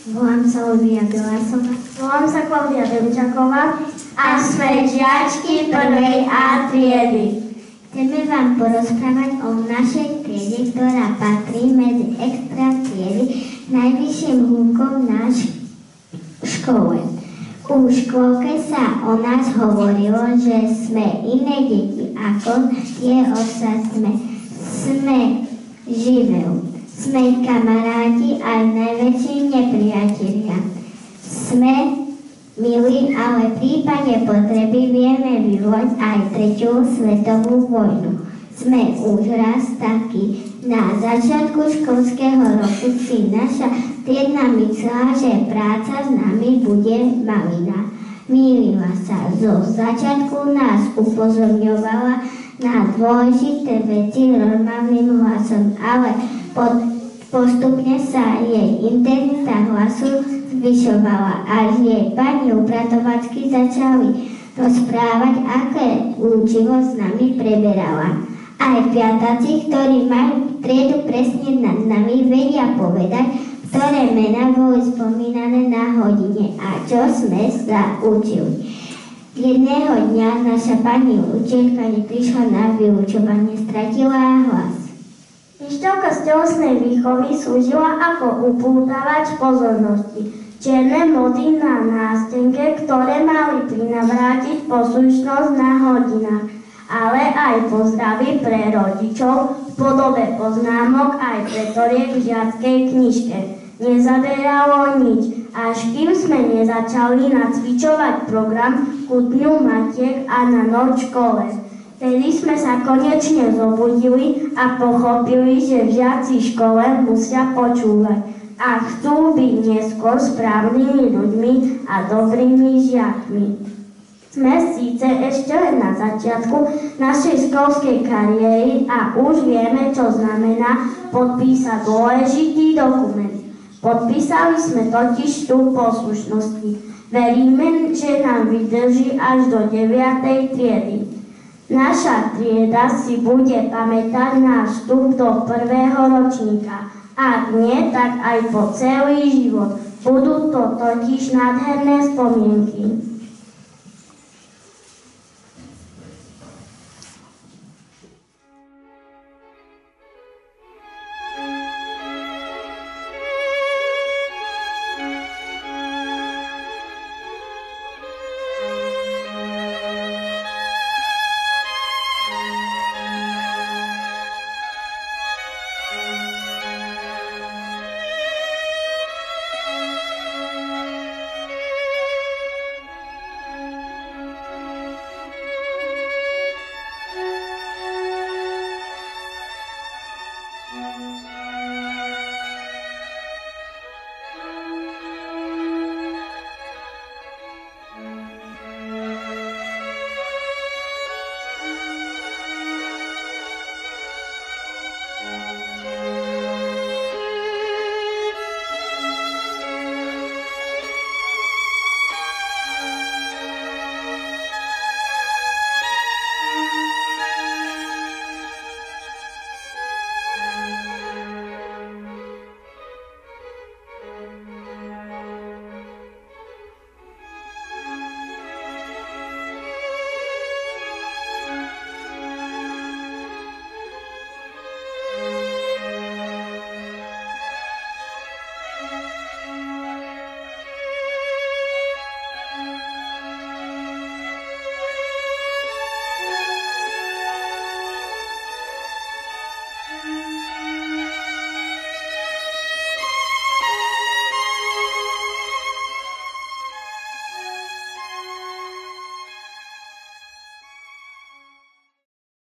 Volám sa Olivia Bielásová. Volám sa Klaudia Demčaková a sme žiačky prvej A triedy. Chceme vám porozprávať o našej triede, ktorá patrí medzi extra triedy najvyšším húbkom na škole. U škôlke sa o nás hovorilo, že sme iné deti ako tie ostatné. Sme živé. Sme kamaráti aj najväčší nepriatelia. Sme milí, ale v prípade potreby vieme vyvolať aj 3. svetovú vojnu. Sme už raz takí. Na začiatku školského roku si naša triedna myslela, že práca s nami bude malina. Mýlila sa. Zo začiatku nás upozorňovala na dôležité veci normálnym hlasom, ale postupne sa jej intenzita hlasu zvyšovala, až jej pani upratovačky začali rozprávať, aké učivo s nami preberala. Aj piataci, ktorí majú triedu presne nad nami, vedia povedať, ktoré mená boli spomínané na hodine a čo sme sa učili. Jedného dňa naša pani učiteľka neprišla na vyučovanie, stratila hlas. Učiteľka z telesnej výchovy slúžila ako upútavač pozornosti. Čierne mody na nástenke, ktoré mali prinavrátiť poslušnosť na hodinách, ale aj pozdravy pre rodičov v podobe poznámok aj pretoriek v žiackej knižke. Nezaberalo nič, až kým sme nezačali nacvičovať program ku Dňu Matiek a na noc škole. Vtedy sme sa konečne zobudili a pochopili, že žiaci v škole musia počúvať a chcú byť neskôr správnymi ľuďmi a dobrými žiakmi. Sme síce ešte len na začiatku našej školskej kariéry a už vieme, čo znamená podpísať dôležitý dokument. Podpísali sme totiž tú poslušnosti. Veríme, že nám vydrží až do 9. triedy. Naša trieda si bude pamätať náš vstup do 1. ročníka. Ak nie, tak aj po celý život. Budú to totiž nádherné spomienky.